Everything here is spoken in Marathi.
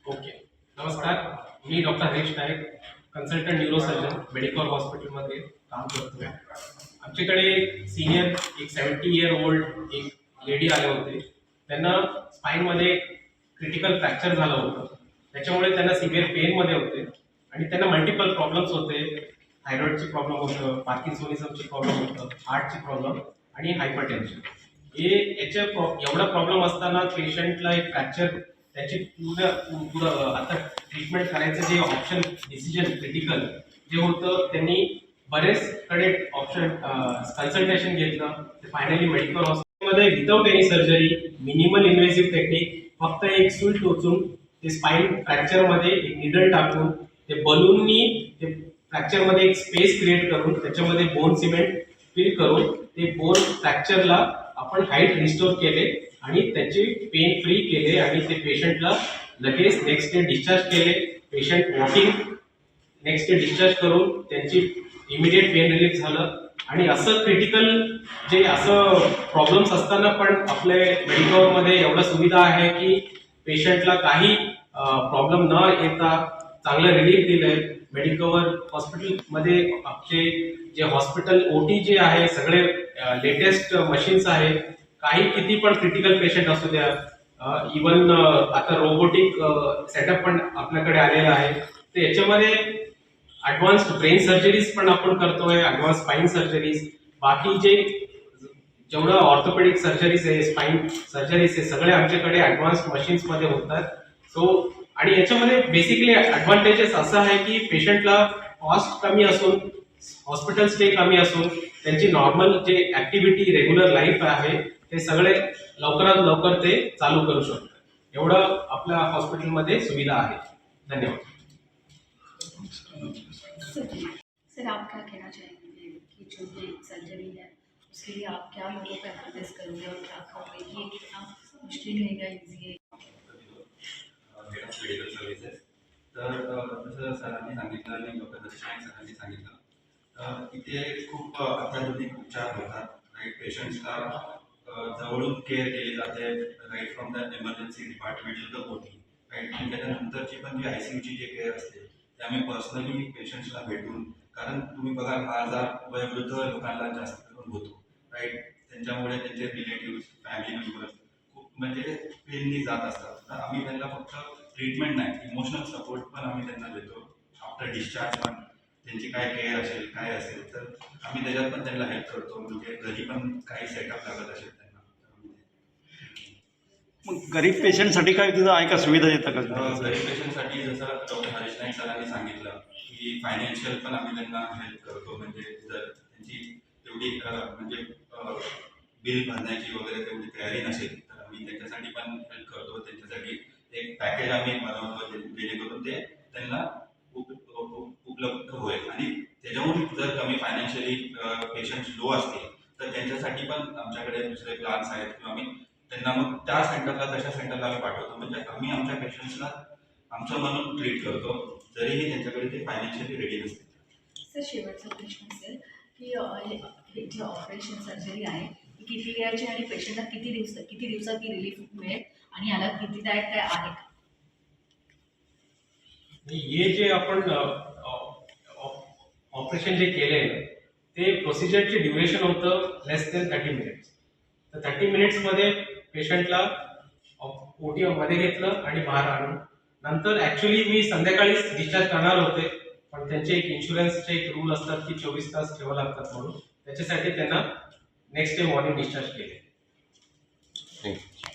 ओके. नमस्कार. मी doctor Harish Naik, consultant neurosurgeon medical हॉस्पिटलमध्ये काम करतोय. आमच्याकडे सीनियर एक 70 इयर ओल्ड एक लेडी आले होते. त्यांना स्पाईनमध्ये क्रिटिकल फ्रॅक्चर झालं होतं. त्याच्यामुळे त्यांना सिव्हिअर पेनमध्ये होते आणि त्यांना मल्टिपल प्रॉब्लेम्स होते. थायरॉइडची प्रॉब्लेम होतं, पार्किन्सोनिझमची प्रॉब्लेम होतं, हार्टची प्रॉब्लेम आणि हायपरटेन्शन. एवढा प्रॉब्लेम असताना पेशंटला एक फ्रॅक्चर त्याची पुढं आता ट्रीटमेंट करायचं जे ऑप्शन डिसिजन क्रिटिकल जे होतं त्यांनी बरेचकडे ऑप्शन कन्सल्टेशन घेतलं. ते फायनली मेडिकल हॉस्पिटलमध्ये without any surgery minimal invasive technique फक्त एक सुई टोचून ते स्पाईन फ्रॅक्चरमध्ये एक निडल टाकून ते बलूननी ते फ्रॅक्चरमध्ये एक स्पेस क्रिएट करून त्याच्यामध्ये बोन सिमेंट फिल करून ते बोन फ्रॅक्चरला आपण हाईट रिस्टोर केले आणि त्याचे पेन फ्री केले आणि ते पेशंटला लगेच नेक्स्ट डे डिस्चार्ज केले. Patient walking next day discharge करून त्यांची इमिडिएट पेन रिलीफ झालं. आणि असं क्रिटिकल जे असं प्रॉब्लेम्स असताना पण आपले मेडिकलमध्ये एवढं सुविधा आहे की पेशंटला काही प्रॉब्लेम न येता चांगलं रिलीफ दिलंय. मेडिकल हॉस्पिटलमध्ये आपले जे हॉस्पिटल ओटी जे आहे सगळे लेटेस्ट मशीन्स आहेत. काही किती पण क्रिटिकल पेशंट असू द्या, इवन आता रोबोटिक सेटअप पण आपल्याकडे आलेला आहे. तर याच्यामध्ये ॲडव्हान्स्ड ब्रेन सर्जरीज पण आपण करतोय, ॲडव्हान्स स्पाईन सर्जरीज, बाकी जे जेवढं ऑर्थोपेडिक सर्जरीज आहे, स्पाईन सर्जरीज आहे, सगळे आमच्याकडे ॲडव्हान्स मशीन्समध्ये होतात. सो आणि याच्यामध्ये बेसिकली ॲडव्हान्टेजेस असं आहे की पेशंटला कॉस्ट कमी असून, हॉस्पिटल स्टे कमी असून, त्यांची नॉर्मल जे ॲक्टिव्हिटी रेग्युलर लाईफ आहे ते सगळे लवकरात लवकर ते चालू करू शकतात. एवढं आपल्या हॉस्पिटलमध्ये सुविधा आहे. धन्यवाद. सर आप क्या कहना चाहेंगे कि जो ये सर्जरी है उसके लिए आप क्या लोगों को एडवाइस करोगे और क्या कहोगे कि ये कितना मुश्किल है या इजी है? Head of medical services. तर जसं सरांनी सांगितलं आणि डॉक्टर हरीश सरांनी सांगितलं, इथे खूप अत्याधुनिक उपचार होतात. राईट, पेशंट्सला जवळून केअर केली जाते, right from the emergency department to the OT. Right, आणि त्याच्यानंतरची पण जी ICUची जी केअर असते ते आम्ही पर्सनली पेशंट्सला भेटून, कारण तुम्ही बघा हा आजार वयोवृद्ध लोकांना जास्त करून होतो. राईट, त्यांच्यामुळे त्यांचे रिलेटिव्ह फॅमिली मेंबर्स खूप म्हणजे पेननी जात असतात. तर आम्ही त्यांना फक्त ट्रीटमेंट नाही, इमोशनल सपोर्ट पण आम्ही त्यांना देतो. आफ्टर डिस्चार्ज पण त्यांची काय केअर असेल काय असेल तर आम्ही त्याच्यात पण त्यांना हेल्प करतो. म्हणजे घरी पण काही सेटअप लागत असेल त्यांना. मग गरीब पेशंटसाठी काय तिथं आहे का, सुविधा देता का? गरीब पेशंटसाठी जसं डॉक्टर हरीश नाईक सरांनी सांगितलं की फायनान्शियल पण आम्ही त्यांना हेल्प करतो. म्हणजे जर त्यांची तेवढी म्हणजे बिल भरण्याची वगैरे तेवढी तयारी नसेल तर आम्ही त्याच्यासाठी पण हेल्प करतो. त्यांच्यासाठी एक पॅकेज आम्ही बनवतो जेणेकरून ते त्यांना उपलब्ध होईल. आणि त्याच्याहून जर कमी फायनान्शियली पेशंट लो असतील तर त्यांच्यासाठी पण आमच्याकडे दुसरे प्लान्स आहेत किंवा आम्ही त्यांना मग त्या सेंटरला तशा सेंटरला आम्ही पाठवतो. म्हणजे आम्ही आमच्या पेशंट्सला आमचं म्हणून ट्रीट करतो जरीही त्यांच्याकडे ते फायनान्शियली रेडी नसते. सर शेवटचा प्रश्न असेल की हे जे ऑपरेशन सर्जरी आहे ती किती वेळाची आणि पेशंटला किती दिवसात ती रिलीफ मिळेल आणि याला भीतीदायक काय आहे का? हे जे आपण ऑपरेशन जे केले ते प्रोसिजरचे ड्युरेशन होतं लेस दॅन 30 मिनिट्स. तर 30 मिनिट्समध्ये पेशंटला ओटी मध्ये घेतलं आणि बाहेर आणून नंतर ॲक्च्युली मी संध्याकाळीच डिस्चार्ज करणार होते, पण त्यांचे एक इन्शुरन्सचे एक रूल असतात की 24 तास ठेवावं लागतात म्हणून त्याच्यासाठी त्यांना नेक्स्ट डे मॉर्निंग डिस्चार्ज केले.